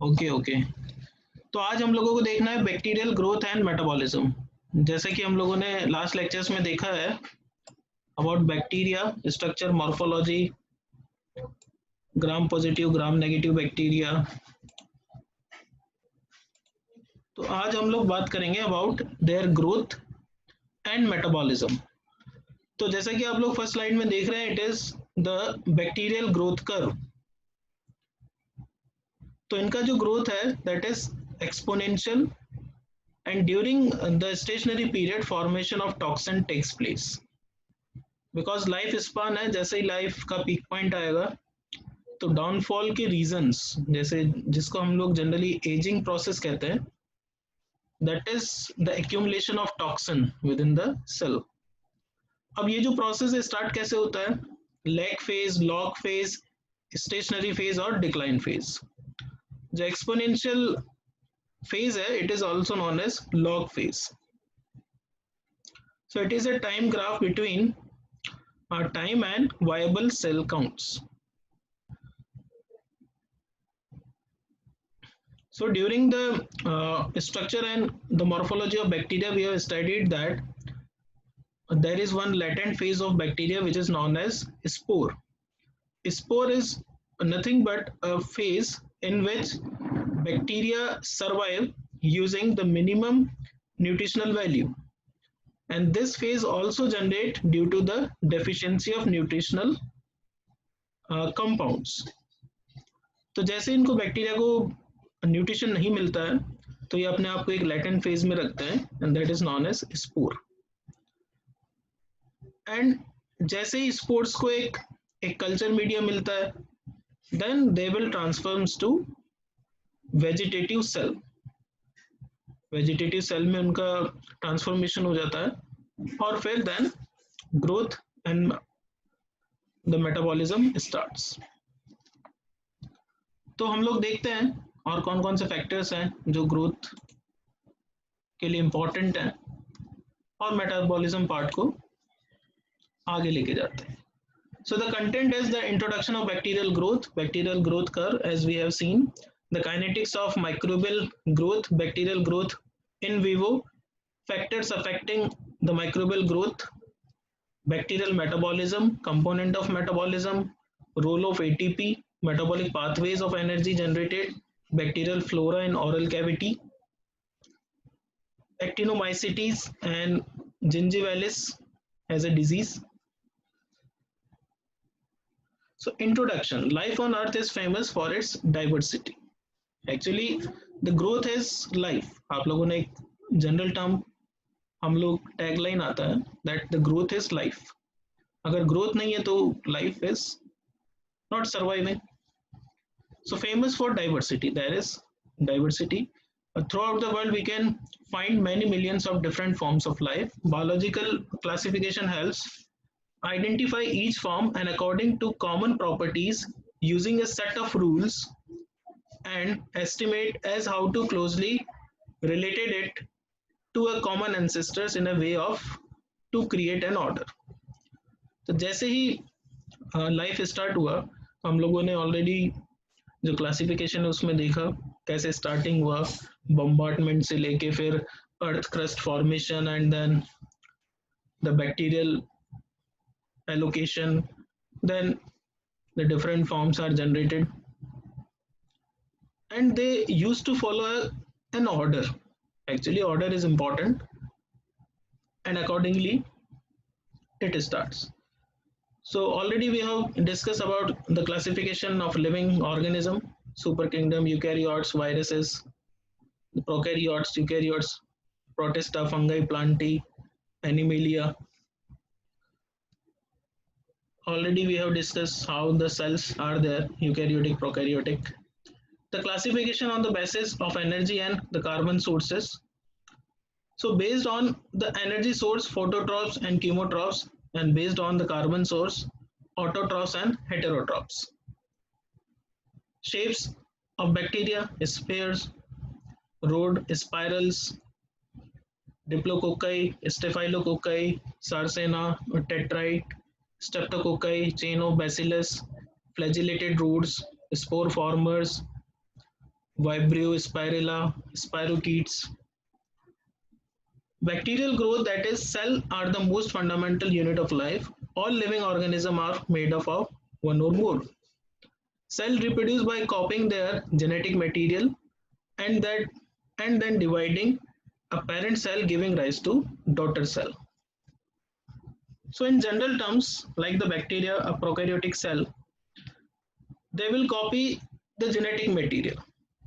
Okay okay. तो आज हम लोगों को देखना है बैक्टीरियल ग्रोथ एंड मेटाबॉलिज्म। जैसे कि हम लोगों ने लास्ट लेक्चर्स में देखा है about bacteria structure, morphology, gram positive gram negative bacteria. तो आज हम लोग बात करेंगे about their growth and metabolism. तो जैसा कि आप लोग फर्स्ट स्लाइड में देख रहे हैं, it is the bacterial growth curve. तो इनका जो ग्रोथ है that is exponential, and during the stationary period formation of toxin takes place because life span है, जैसे ही लाइफ का पीक पॉइंट आएगा तो डाउनफॉल के रीजंस, जैसे जिसको हम लोग जनरली एजिंग प्रोसेस कहते हैं, that is the accumulation of toxin within the cell. अब ये जो प्रोसेस है स्टार्ट कैसे होता है? Lag phase, log phase, stationary phase और डिक्लाइन फेज। जो एक्सपोनेंशियल phase है, it is also known as log phase. So it is a time graph between time and viable cell counts. So during the structure and the morphology of bacteria, we have studied that there is one latent phase of bacteria which is known as spore. Spore is nothing but a phase in which bacteria survive using the minimum nutritional value, and this phase also generate due to the deficiency of nutritional compounds. तो जैसे इनको bacteria को nutrition नहीं मिलता है तो ये अपने आप को एक लैटेंट फेज में रखते हैं, and that is known as spore. And जैसे ही स्पोर्स को एक कल्चर मीडिया मिलता है, then they will transforms to vegetative cell. Vegetative cell में उनका ट्रांसफॉर्मेशन हो जाता है और फिर then growth and the metabolism starts. तो हम लोग देखते हैं और कौन कौन से फैक्टर्स हैं जो ग्रोथ के लिए इम्पोर्टेंट हैं और मेटाबॉलिज्म पार्ट को आगे लेके जाते हैं। So the content is the introduction of bacterial growth curve, as we have seen, the kinetics of microbial growth, bacterial growth in vivo, factors affecting the microbial growth, bacterial metabolism, component of metabolism, role of ATP, metabolic pathways of energy generated, bacterial flora in oral cavity, actinomycetes and gingivalis as a disease. So introduction, life on earth is famous for its diversity. Actually the growth is life. आप लोगों ने एक general term, हम लोग tagline आता है that the growth is life. अगर growth नहीं है तो life is not surviving. So famous for diversity, there is diversity throughout the world. We can find many millions of different forms of life. Biological classification helps identify each form and according to common properties using a set of rules and estimate as how to closely related it to a common ancestors in a way of to create an order. तो जैसे ही life start हुआ तो हम लोगों ने already जो classification है उसमें देखा कैसे स्टार्टिंग हुआ, बम्बार्टमेंट से लेके फिर earth crust formation and then the bacterial allocation, then the different forms are generated and they used to follow an order. Actually order is important and accordingly it starts. So already we have discussed about the classification of living organism: super kingdom, eukaryotes, viruses, the prokaryotes, eukaryotes, protista, fungi, plantae, animalia. Already we have discussed how the cells are there, eukaryotic, prokaryotic. The classification on the basis of energy and the carbon sources. So based on the energy source, phototrophs and chemotrophs, and based on the carbon source, autotrophs and heterotrophs. Shapes of bacteria: spheres, rod, spirals, diplococci, staphylococci, sarcina, tetrite, streptococci, chain of bacillus, flagellated rods, spore formers, Vibrio spirilla, spirochetes. Bacterial growth, that is cell, are the most fundamental unit of life. All living organisms are made up of one or more. Cell reproduce by copying their genetic material and that and then dividing a parent cell, giving rise to daughter cell. So in general terms, like the bacteria, a prokaryotic cell, they will copy the genetic material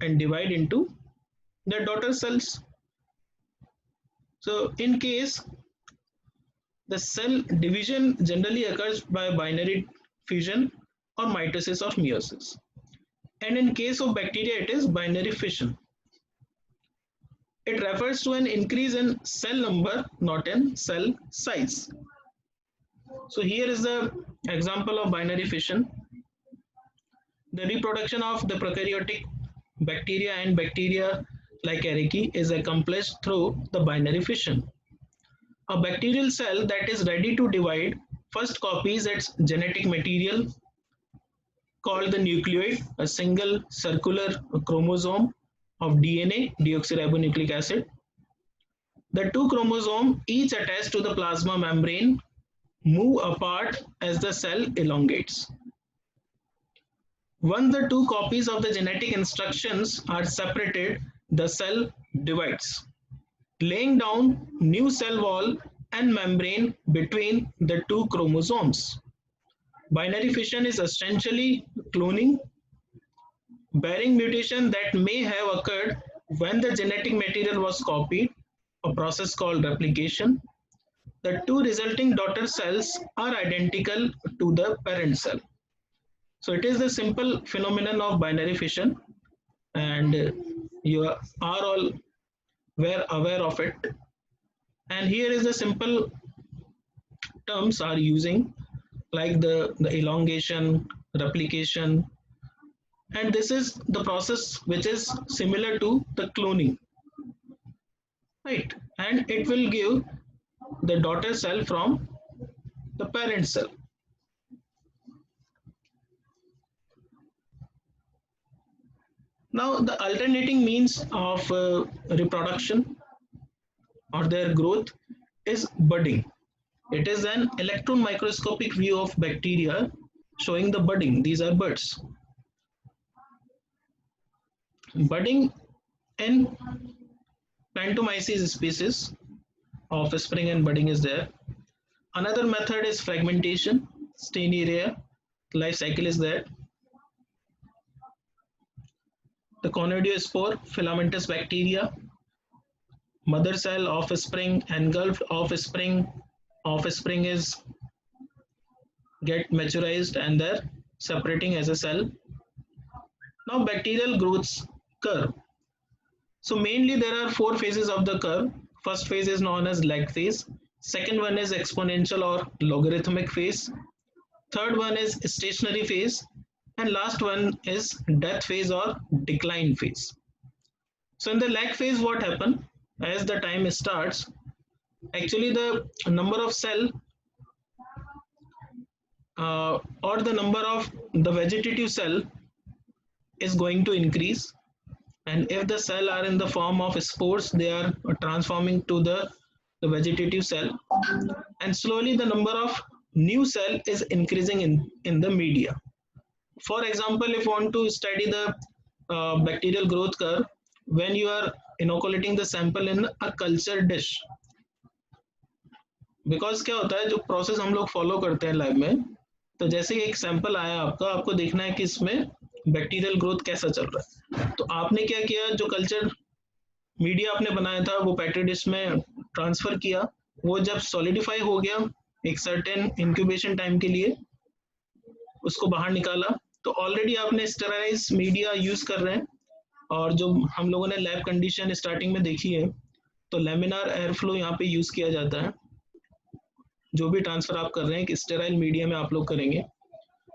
and divide into their daughter cells. So in case the cell division generally occurs by binary fusion or mitosis or meiosis. And in case of bacteria, it is binary fission. It refers to an increase in cell number, not in cell size. So here is the example of binary fission. The reproduction of the prokaryotic bacteria and bacteria like Ehrlichia is accomplished through the binary fission. A bacterial cell that is ready to divide first copies its genetic material called the nucleoid, a single circular chromosome of DNA, deoxyribonucleic acid. The two chromosomes, each attached to the plasma membrane, move apart as the cell elongates. Once the two copies of the genetic instructions are separated, the cell divides, laying down new cell wall and membrane between the two chromosomes. Binary fission is essentially cloning, bearing mutation that may have occurred when the genetic material was copied, a process called replication. The two resulting daughter cells are identical to the parent cell. So it is the simple phenomenon of binary fission, and you are all aware of it. And here is the simple terms are using like the elongation, replication, and this is the process which is similar to the cloning, right? And it will give the daughter cell from the parent cell. Now the alternating means of reproduction or their growth is budding. It is an electron microscopic view of bacteria showing the budding. These are buds. Budding in Plantomyces species, offspring and budding is there. Another method is fragmentation, Steineria, life cycle is there. The conidiospore, filamentous bacteria, mother cell, offspring, engulfed offspring, offspring is get maturized and they're separating as a cell. Now bacterial growth curve. So mainly there are four phases of the curve. First phase is known as lag phase. Second one is exponential or logarithmic phase. Third one is stationary phase. And last one is death phase or decline phase. So in the lag phase, what happens? As the time starts, actually the number of cell or the number of the vegetative cell is going to increase, and if the cell are in the form of spores, they are transforming to the vegetative cell, and slowly the number of new cell is increasing in the media. For example, if you want to study the bacterial growth curve, when you are inoculating the sample in a culture dish, because क्या होता है जो process हम लोग follow करते हैं lab में, तो जैसे एक सैंपल आया आपका, आपको देखना है कि इसमें बैक्टीरियल ग्रोथ कैसा चल रहा है, तो आपने क्या किया, जो कल्चर मीडिया आपने बनाया था वो पेट्री डिश में ट्रांसफर किया, वो जब सॉलिडिफाई हो गया एक सर्टेन इंक्यूबेशन टाइम के लिए, उसको बाहर निकाला, तो ऑलरेडी आपने स्टेराइज मीडिया यूज कर रहे हैं, और जो हम लोगों ने लैब कंडीशन स्टार्टिंग में देखी है, तो लेमिनार एयर फ्लो यहाँ पे यूज किया जाता है, जो भी ट्रांसफर आप कर रहे हैं कि स्टेराइल मीडिया में आप लोग करेंगे,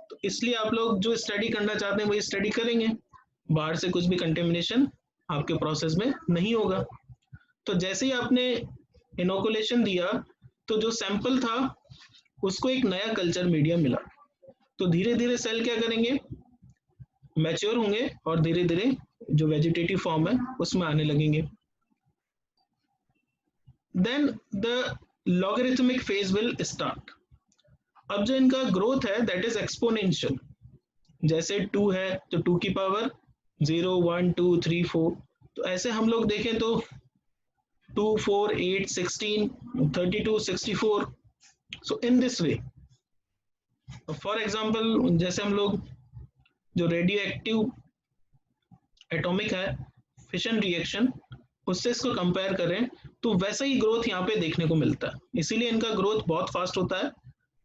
तो इसलिए आप लोग जो स्टडी करना चाहते हैं वही स्टडी करेंगे, बाहर से कुछ भी कंटेमिनेशन आपके प्रोसेस में नहीं होगा। तो जैसे ही आपने इनोकुलेशन दिया, तो जो सैंपल था उसको एक नया कल्चर मीडिया मिला, तो धीरे धीरे सेल क्या करेंगे, मैच्योर होंगे और धीरे धीरे जो वेजिटेटिव फॉर्म है उसमें आने लगेंगे. Then the logarithmic phase will start. अब जो इनका ग्रोथ है दैट इज एक्सपोनेंशियल. जैसे 2 है तो 2 की पावर 0 1 2 3 4, तो ऐसे हम लोग देखें तो 2 4 8 16 32 64. सो in this way, for example जैसे हम लोग जो रेडियो एक्टिव एटॉमिक है फिशन रिएक्शन, उससे इसको कंपेयर करें तो वैसा ही ग्रोथ यहाँ पे देखने को मिलता है. इसीलिए इनका ग्रोथ बहुत फास्ट होता है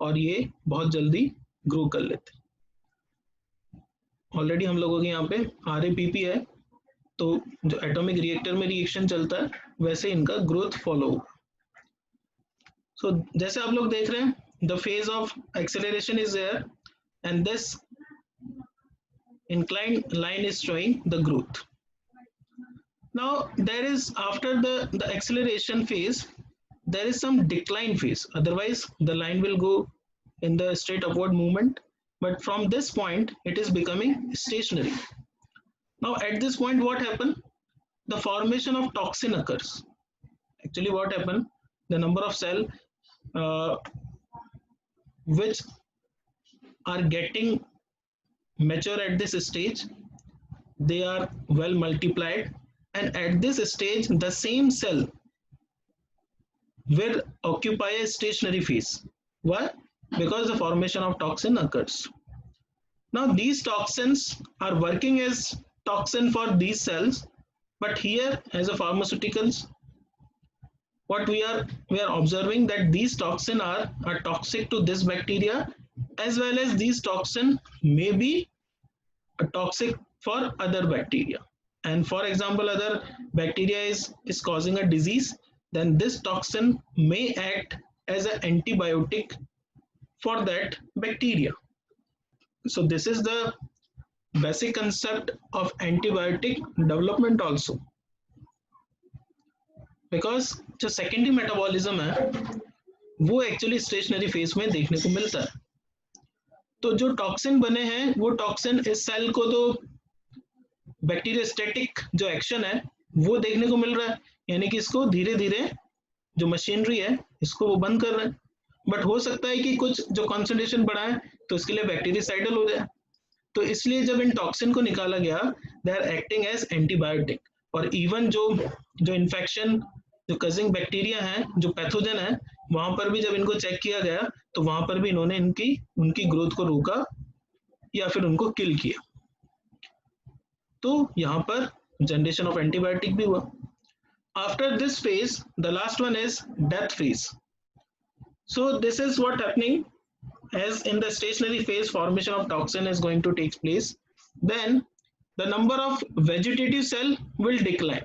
और ये बहुत जल्दी ग्रो कर लेते हैं. ऑलरेडी हम लोगों के यहाँ पे RAPP है, तो जो एटॉमिक रिएक्टर में रिएक्शन चलता है वैसे इनका ग्रोथ फॉलो होगा. सो जैसे आप लोग देख रहे हैं, the phase of acceleration is there and this inclined line is showing the growth. Now there is, after the acceleration phase, there is some decline phase, otherwise the line will go in the straight upward movement, but from this point it is becoming stationary. Now at this point what happened? The formation of toxin occurs. Actually what happened, the number of cell which are getting mature at this stage, they are well multiplied, and at this stage the same cell will occupy a stationary phase. Why? Because the formation of toxin occurs. Now these toxins are working as toxin for these cells, but here as a pharmaceuticals, what we are observing that these toxin are toxic to this bacteria, as well as these toxin may be toxic for other bacteria. And for example, other bacteria is causing a disease, then this toxin may act as an antibiotic for that bacteria. So this is the basic concept of antibiotic development also. Because जो secondary metabolism है वो actually stationary phase में देखने को मिलता है. तो जो टॉक्सिन बने हैं वो टॉक्सिन इस सेल को तो बैक्टीरियोस्टैटिक जो एक्शन है वो देखने को मिल रहा है, यानी कि इसको धीरे धीरे जो मशीनरी है इसको वो बंद कर रहे हैं. बट हो सकता है कि कुछ जो कॉन्सेंट्रेशन बढ़ा है तो इसके लिए बैक्टीरियासाइडल हो जाए. तो इसलिए जब इन टॉक्सिन को निकाला गया, they are acting as antibiotic. और इवन जो इन्फेक्शन, जो कजिंग बैक्टीरिया है, जो पैथोजन है, वहां पर भी जब इनको चेक किया गया तो वहां पर भी इन्होंने उनकी ग्रोथ को रोका या फिर उनको किल किया. तो यहाँ पर जनरेशन ऑफ एंटीबायोटिक भी हुआ. After this phase the last one is death phase. So this is what happening as in the stationary phase formation of toxin is going to take place. Then the number of vegetative cell will decline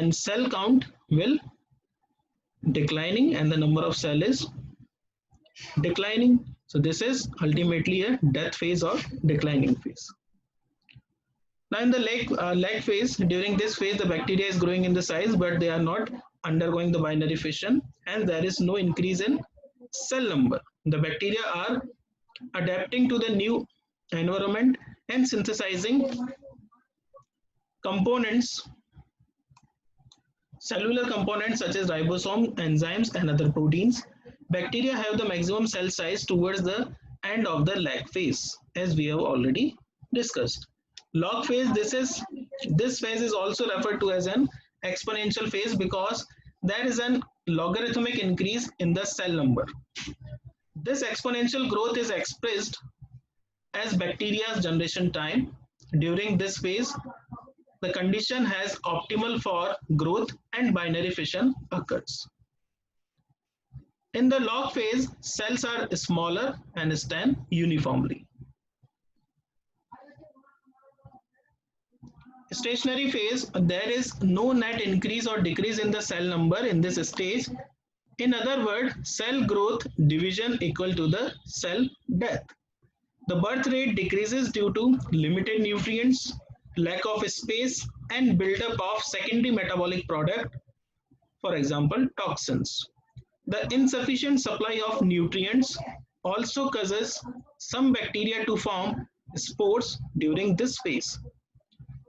and cell count will declining and the number of cell is declining. So this is ultimately a death phase or declining phase. Now in the lag phase, during this phase the bacteria is growing in the size but they are not undergoing the binary fission and there is no increase in cell number. The bacteria are adapting to the new environment and synthesizing components, cellular components such as ribosome, enzymes and other proteins. Bacteria have the maximum cell size towards the end of the lag phase, as we have already discussed. Log phase, this phase is also referred to as an exponential phase because there is an logarithmic increase in the cell number. This exponential growth is expressed as bacteria's generation time. During this phase, the condition has optimal for growth and binary fission occurs. In the log phase, cells are smaller and stand uniformly. Stationary phase, there is no net increase or decrease in the cell number in this stage. In other words, cell growth division equal to the cell death. The birth rate decreases due to limited nutrients, lack of space and buildup of secondary metabolic product, for example toxins. The insufficient supply of nutrients also causes some bacteria to form spores during this phase.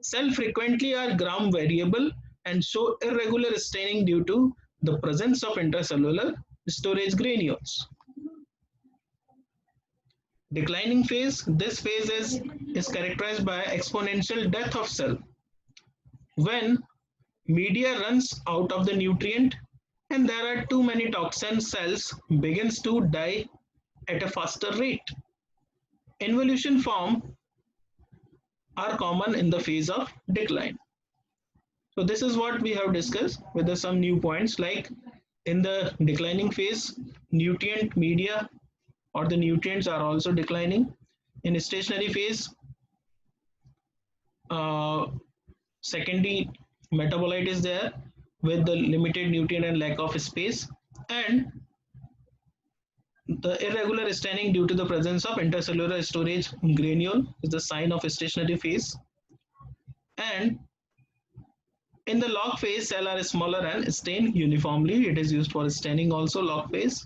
Cells frequently are gram variable and show irregular staining due to the presence of intracellular storage granules. Declining phase. This phase is characterized by exponential death of cell. When media runs out of the nutrient and there are too many toxin, cells begins to die at a faster rate. Involution form are common in the phase of decline. So this is what we have discussed with some new points, like in the declining phase, nutrient media or the nutrients are also declining. In a stationary phase, uh, secondary metabolite is there with the limited nutrient and lack of space, and the irregular staining due to the presence of intercellular storage granule is the sign of a stationary phase. And in the log phase, cells are smaller and stain uniformly. It is used for staining also, log phase.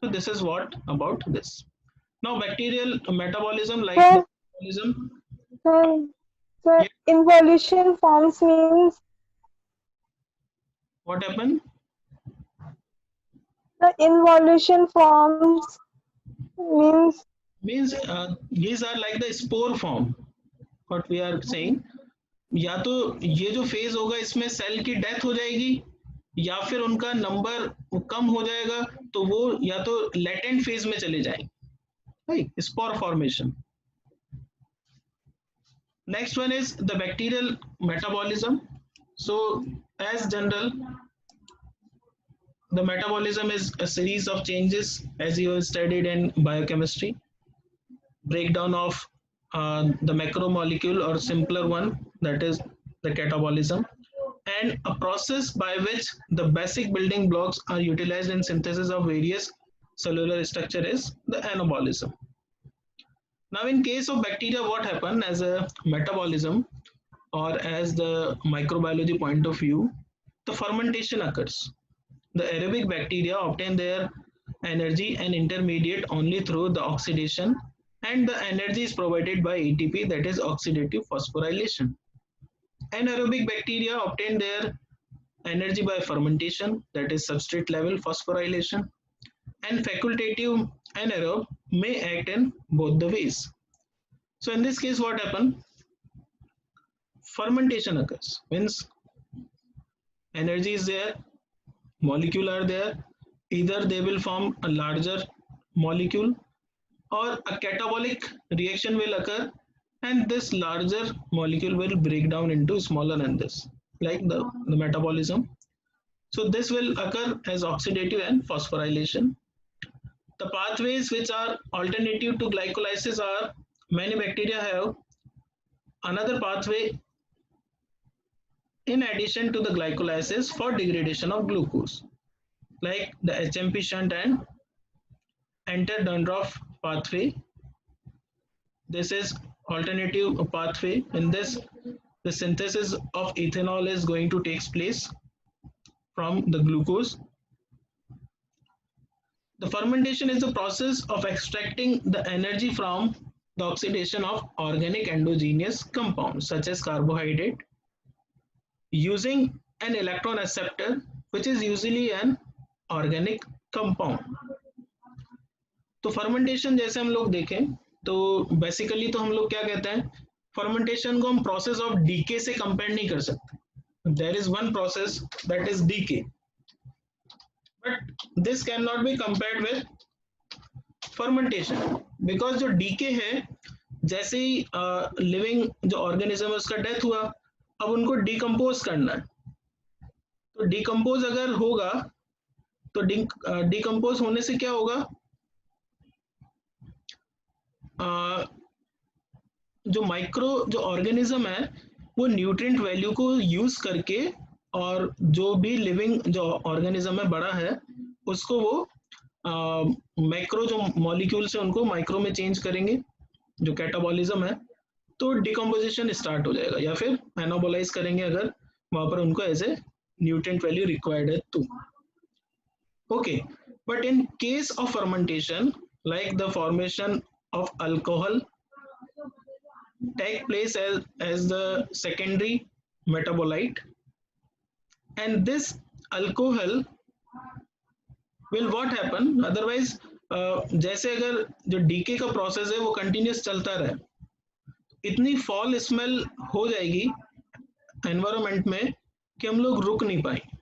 So this is what about this. Now bacterial metabolism, like Sir, the metabolism. sir, sir, Yeah, involution forms means what happened? the involution forms means Means these are like the spore form. What we are saying, या तो ये जो phase होगा इसमें cell की death हो जाएगी या फिर उनका नंबर कम हो जाएगा, तो वो या तो लेटेंट फेज में चले जाएंगे, right, spore formation. Next one is the bacterial metabolism. So as general, the metabolism is a series of changes as you have studied in biochemistry. Breakdown of the macromolecule or simpler one, that is the catabolism, and a process by which the basic building blocks are utilized in synthesis of various cellular structure is the anabolism. Now in case of bacteria, what happen as a metabolism or as the microbiology point of view, the fermentation occurs. The aerobic bacteria obtain their energy and intermediate only through the oxidation, and the energy is provided by ATP, that is oxidative phosphorylation. Anaerobic bacteria obtain their energy by fermentation, that is substrate level phosphorylation, and facultative anaerobe may act in both the ways. So in this case, what happens? Fermentation occurs, means energy is there, molecule are there, either they will form a larger molecule or a catabolic reaction will occur, and this larger molecule will break down into smaller than this, like the metabolism. So this will occur as oxidative and phosphorylation. The pathways which are alternative to glycolysis are, many bacteria have another pathway in addition to the glycolysis for degradation of glucose, like the HMP shunt and enter-Dundorf pathway. This is alternative pathway. In this, the synthesis of ethanol is going to take place from the glucose. The fermentation is the process of extracting the energy from the oxidation of organic endogenous compounds such as carbohydrate using an electron acceptor, which is usually an organic compound. तो fermentation जैसे हम लोग देखें तो basically तो हम लोग क्या कहते हैं, फर्मेंटेशन को हम प्रोसेस ऑफ डीके से कंपेयर नहीं कर सकते. There is one process that is decay, but this can not be compared with fermentation, because जो डीके है, जैसे ही लिविंग जो ऑर्गेनिज्म है उसका डेथ हुआ, अब उनको डिकम्पोज करना है. तो डिकम्पोज अगर होगा तो डिकम्पोज होने से क्या होगा, जो माइक्रो जो ऑर्गेनिज्म है वो न्यूट्रिएंट वैल्यू को यूज करके, और जो भी लिविंग जो ऑर्गेनिज्म है बड़ा है उसको वो मैक्रो जो मॉलिक्यूल्स है उनको माइक्रो में चेंज करेंगे, जो कैटाबॉलिज्म है, तो डिकम्पोजिशन स्टार्ट हो जाएगा, या फिर एनाबोलाइज करेंगे अगर वहां पर उनको as a nutrient value required है तो. Okay, but in case of fermentation, like the formation of alcohol take place as the secondary metabolite, and this alcohol will what happen otherwise, जैसे अगर जो डीके का प्रोसेस है वो continuous चलता रहे, इतनी फॉल स्मेल हो जाएगी एनवायरमेंट में कि हम लोग रुक नहीं पाएंगे.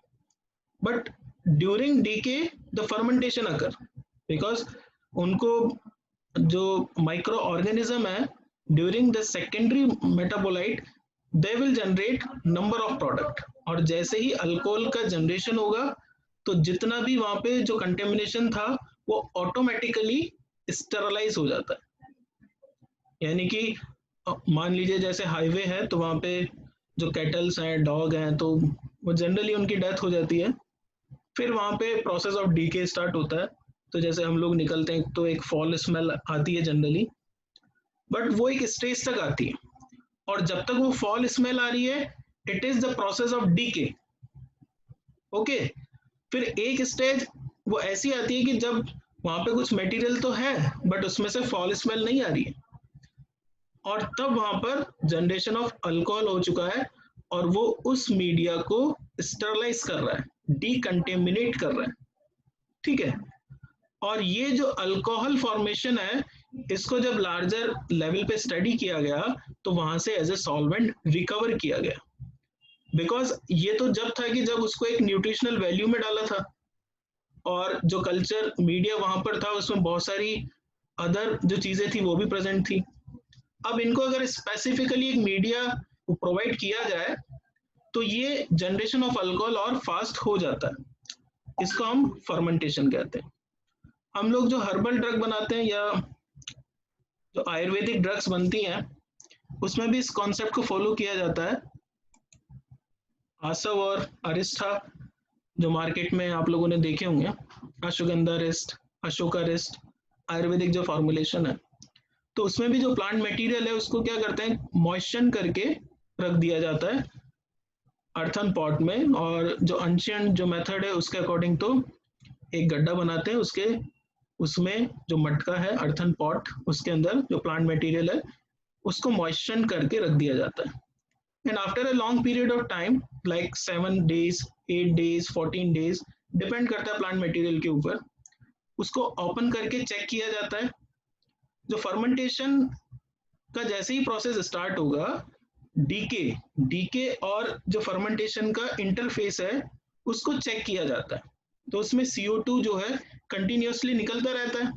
But during decay the fermentation occur, because उनको जो माइक्रो ऑर्गेनिज्म है during the secondary metabolite they will generate number of product, और जैसे ही अल्कोहल का जनरेशन होगा तो जितना भी वहां पे जो कंटेमिनेशन था वो ऑटोमेटिकली स्टेरलाइज हो जाता है. यानी कि मान लीजिए जैसे हाईवे है तो वहां पे जो कैटल्स हैं, डॉग हैं, तो वो जनरली उनकी डेथ हो जाती है. फिर वहां पे प्रोसेस ऑफ डीके स्टार्ट होता है. तो जैसे हम लोग निकलते हैं तो एक फॉल स्मेल आती है जनरली, बट वो एक स्टेज तक आती है, और जब तक वो फॉल स्मेल आ रही है it is the process of decay. Okay, फिर एक स्टेज वो ऐसी आती है कि जब वहां पे कुछ मटेरियल तो है बट उसमें से फॉल स्मेल नहीं आ रही है, और तब वहां पर जनरेशन ऑफ अल्कोहल हो चुका है और वो उस मीडिया को स्टरलाइज कर रहा है, डीकंटेमिनेट कर रहा है. ठीक है, और ये जो अल्कोहल फॉर्मेशन है इसको जब लार्जर लेवल पे स्टडी किया गया तो वहां से एज ए सॉल्वेंट रिकवर किया गया. बिकॉज ये तो जब था कि जब उसको एक न्यूट्रिशनल वैल्यू में डाला था, और जो कल्चर मीडिया वहां पर था उसमें बहुत सारी अदर जो चीजें थी वो भी प्रेजेंट थी. अब इनको अगर स्पेसिफिकली एक मीडिया प्रोवाइड किया जाए तो ये जनरेशन ऑफ अल्कोहल और फास्ट हो जाता है. इसको हम फर्मेंटेशन कहते हैं. हम लोग जो हर्बल ड्रग बनाते हैं या जो आयुर्वेदिक ड्रग्स बनती हैं उसमें भी इस कॉन्सेप्ट को फॉलो किया जाता है. आसव और अरिस्टा जो मार्केट में आप लोगों ने देखे होंगे, अश्वगंधा रिस्ट, अशोका रिस्ट, आयुर्वेदिक जो फॉर्मुलेशन है, तो उसमें भी जो प्लांट मटेरियल है उसको क्या करते हैं, मॉइस्चर करके रख दिया जाता है अर्थन पॉट में. और जो एंशिएंट जो मेथड है उसके अकॉर्डिंग तो एक गड्ढा बनाते हैं, उसके उसमें जो मटका है अर्थन पॉट उसके अंदर जो प्लांट मटेरियल है उसको मॉइस्चर करके रख दिया जाता है. And after a long period of time like 7 days, 8 days, 14 days, depend करता है प्लांट मटेरियल के ऊपर, उसको ओपन करके चेक किया जाता है. जो फर्मेंटेशन का जैसे ही प्रोसेस स्टार्ट होगा, डीके डीके और जो फर्मेंटेशन का इंटरफेस है उसको चेक किया जाता है. तो उसमें CO2 जो है कंटिन्यूसली निकलता रहता है.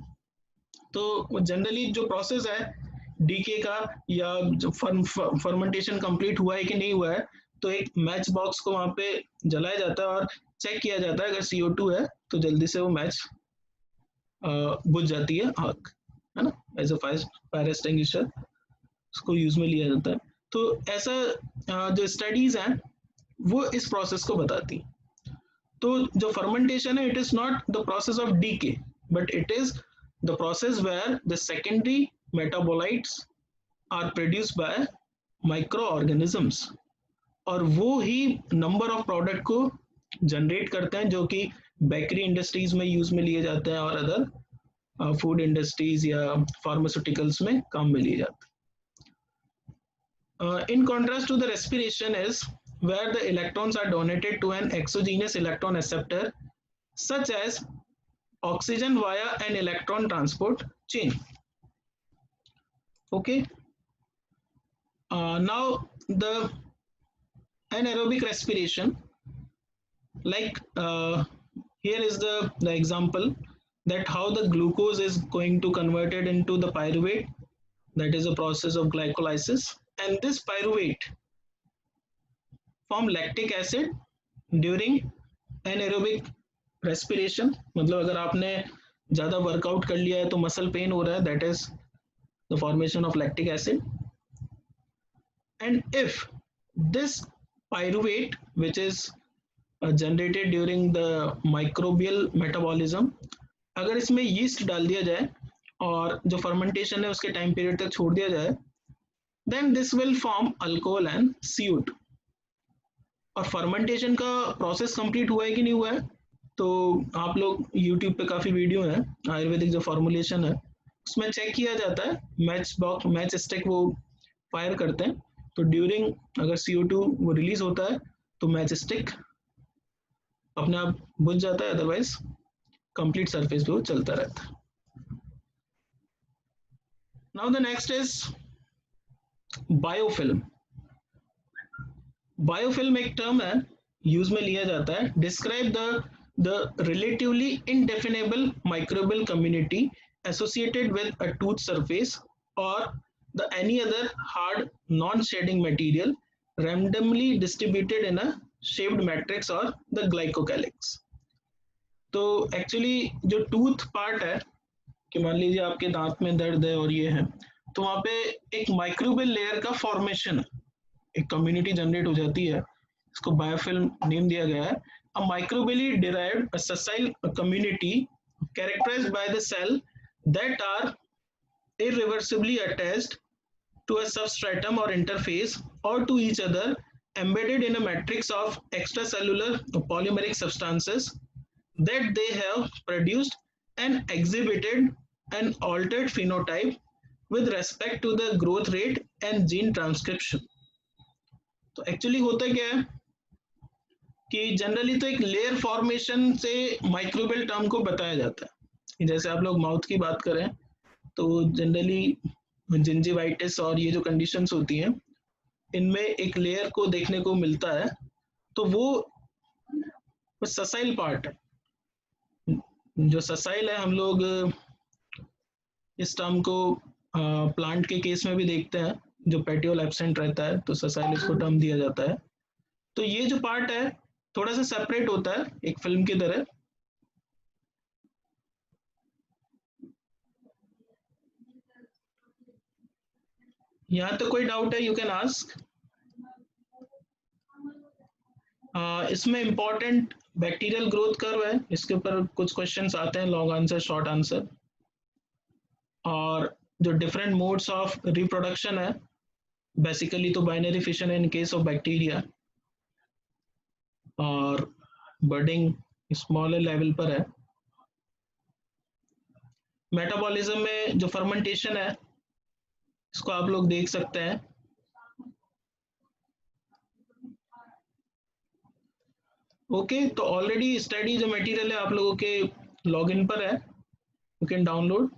तो जनरली जो प्रोसेस है डीके का या जो फर्मेंटेशन कंप्लीट हुआ है कि नहीं हुआ है, तो एक मैच बॉक्स को वहां पे जलाया जाता है और चेक किया जाता है. अगर CO2 है तो जल्दी से वो मैच बुझ जाती है आग, है ना, एज अ फायर एक्सटिंग्विशर उसको यूज में लिया जाता है. तो ऐसा जो स्टडीज हैं वो इस प्रोसेस को बताती हैं. तो जो फर्मेंटेशन है it is not the process of decay but it is the process where the secondary metabolites are produced by microorganisms, और वो ही नंबर ऑफ प्रोडक्ट को जनरेट करते हैं जो कि बेकरी इंडस्ट्रीज में यूज में लिए जाते हैं और अदर फूड इंडस्ट्रीज या फार्मास्यूटिकल्स में काम में लिए जाते हैं. In contrast to the respiration is where the electrons are donated to an exogenous electron acceptor such as oxygen via an electron transport chain. Okay. Now the anaerobic respiration, like here is the example that how the glucose is going to converted into the pyruvate, that is a process of glycolysis, and this pyruvate form lactic acid during anaerobic respiration. मतलब अगर आपने ज़्यादा workout कर लिया है तो muscle pain हो रहा है, that is the formation of lactic acid. And if this pyruvate which is generated during the microbial metabolism, अगर इसमें yeast डाल दिया जाए और जो फर्मेंटेशन है उसके टाइम पीरियड तक छोड़ दिया जाए, then this will form alcohol and CO2. और फर्मेंटेशन का प्रोसेस कंप्लीट हुआ है कि नहीं हुआ है, तो आप लोग YouTube पे काफ़ी वीडियो है आयुर्वेदिक जो फॉर्मुलेशन है उसमें चेक किया जाता है, मैच बॉक्स मैच स्टिक वो फायर करते हैं, तो ड्यूरिंग अगर CO2 वो रिलीज होता है तो मैच स्टिक अपने आप बुझ जाता है, अदरवाइज कंप्लीट सरफेस पे वो चलता रहता है. Now the next is biofilm. Biofilm एक टर्म है, यूज में लिया जाता है, describe the relatively indefinable microbial community associated with a tooth surface or the any other hard non-shading material randomly distributed in a shaped matrix or the glycocalyx. तो actually जो tooth part है, कि मान लीजिए आपके दांत में दर्द है और ये है, तो वहां पे एक माइक्रोबियल लेयर का फॉर्मेशन, एक कम्युनिटी जनरेट हो जाती है, इसको बायोफिल्म नेम दिया गया है. A microbially derived a sessile community characterized by the cell that are irreversibly attached to a substratum or interface or to each other, embedded in a matrix of extracellular polymeric substances that they have produced and exhibited an altered phenotype with respect to the growth rate and gene transcription. तो actually होता क्या है कि generally तो एक layer formation से microbial term को बताया जाता है. जैसे आप लोग माउथ की बात करें तो जनरली जिंजिवाइटिस और ये जो कंडीशंस होती हैं, इनमें एक लेयर को देखने को मिलता है, तो वो ससाइल पार्ट है. जो ससाइल है, हम लोग इस टर्म को प्लांट के केस में भी देखते हैं, जो पेटियोल एब्सेंट रहता है तो ससाइल इसको टर्म दिया जाता है. तो ये जो पार्ट है थोड़ा सा सेपरेट होता है एक फिल्म की तरह. यहाँ तक कोई डाउट है, यू कैन आस्क. इसमें इंपॉर्टेंट बैक्टीरियल ग्रोथ कर्व है, इसके ऊपर कुछ क्वेश्चंस आते हैं, लॉन्ग आंसर शॉर्ट आंसर. और जो डिफरेंट मोड्स ऑफ रिप्रोडक्शन है, बेसिकली तो binary fission in case of bacteria, और बर्डिंग स्मॉलर लेवल पर है. मेटाबॉलिज्म में जो फर्मेंटेशन है, इसको आप लोग देख सकते हैं. ओके, तो ऑलरेडी स्टडी जो मटेरियल है आप लोगों के लॉगिन पर है, यू कैन डाउनलोड.